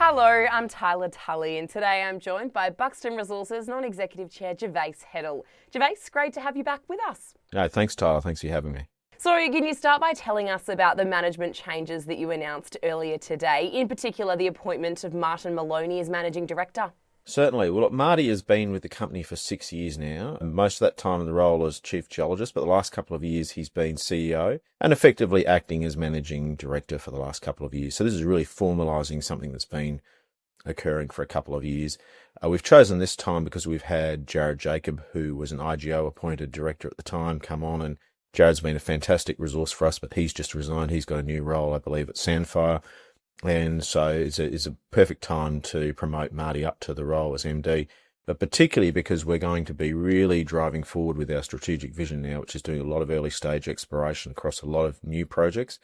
Hello, I'm Tylah Tully, and today I'm joined by Buxton Resources Non-Executive Chair Gervaise Heddle. Gervaise, great to have you back with us. No, thanks, Tyler. Thanks for having me. So can you start by telling us about the management changes that you announced earlier today, in particular the appointment of Martin Maloney as Managing Director? Certainly. Well, look, Marty has been with the company for 6 years now, and most of that time in the role as Chief Geologist, but the last couple of years he's been CEO and effectively acting as Managing Director for the last couple of years. So this is really formalising something that's been occurring for a couple of years. We've chosen this time because we've had Jared Jacob, who was an IGO appointed director at the time, come on, and Jared's been a fantastic resource for us, but he's just resigned. He's got a new role, I believe, at Sandfire. And so it's a perfect time to promote Marty up to the role as MD, but particularly because we're going to be really driving forward with our strategic vision now, which is doing a lot of early stage exploration across a lot of new projects.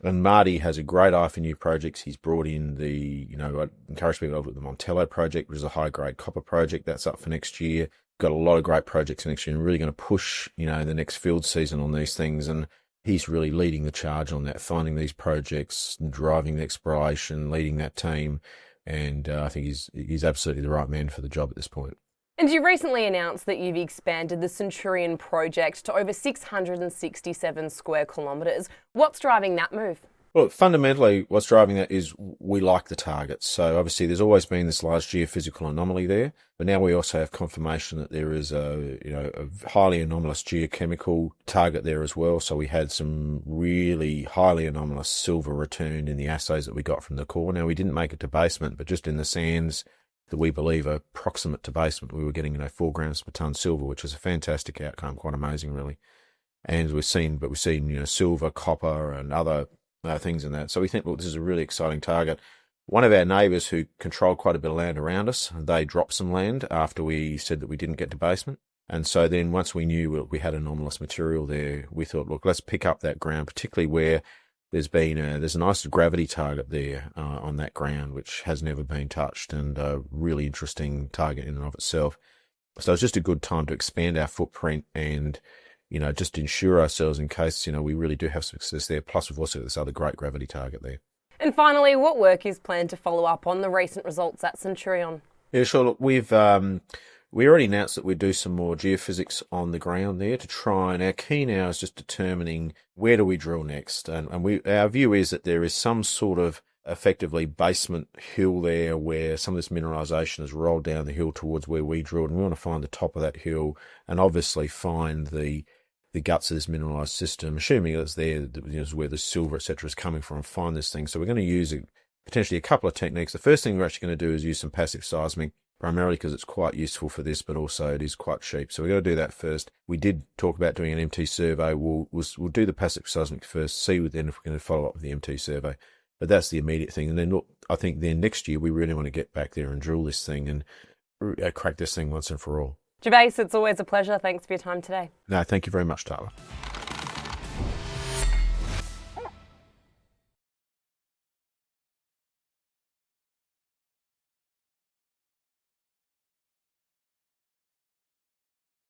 And Marty has a great eye for new projects. He's brought in I encourage people to look at the Montello project, which is a high-grade copper project. That's up for next year. Got a lot of great projects next year and really going to push, the next field season on these things. And he's really leading the charge on that, finding these projects, driving the exploration, leading that team. And I think he's absolutely the right man for the job at this point. And you recently announced that you've expanded the Centurion project to over 667 square kilometres. What's driving that move? Well, fundamentally, what's driving that is we like the targets. So obviously there's always been this large geophysical anomaly there, but now we also have confirmation that there is a highly anomalous geochemical target there as well. So we had some really highly anomalous silver returned in the assays that we got from the core. Now we didn't make it to basement, but just in the sands that we believe are proximate to basement, we were getting 4 grams per tonne silver, which is a fantastic outcome, quite amazing really. And we've seen silver, copper, and other things in that. So we think, look, this is a really exciting target. One of our neighbours who controlled quite a bit of land around us, they dropped some land after we said that we didn't get to basement. And so then once we knew we had anomalous material there, we thought, look, let's pick up that ground, particularly where there's a nice gravity target there on that ground, which has never been touched, and a really interesting target in and of itself. So it's just a good time to expand our footprint and just ensure ourselves in case, we really do have success there. Plus, we've also got this other great gravity target there. And finally, what work is planned to follow up on the recent results at Centurion? Yeah, sure. Look, we already announced that we'd do some more geophysics on the ground there to try, and our key now is just determining where do we drill next. And our view is that there is some sort of effectively basement hill there where some of this mineralisation has rolled down the hill towards where we drilled, and we want to find the top of that hill and obviously find the guts of this mineralised system, assuming it's there, where the silver, etc., is coming from, and find this thing. So we're going to use potentially a couple of techniques. The first thing we're actually going to do is use some passive seismic, primarily because it's quite useful for this, but also it is quite cheap. So we're going to do that first. We did talk about doing an MT survey. We'll do the passive seismic first, see then if we're going to follow up with the MT survey. But that's the immediate thing. And then look, I think then next year we really want to get back there and drill this thing and crack this thing once and for all. Gervaise, it's always a pleasure. Thanks for your time today. No, thank you very much, Tyler.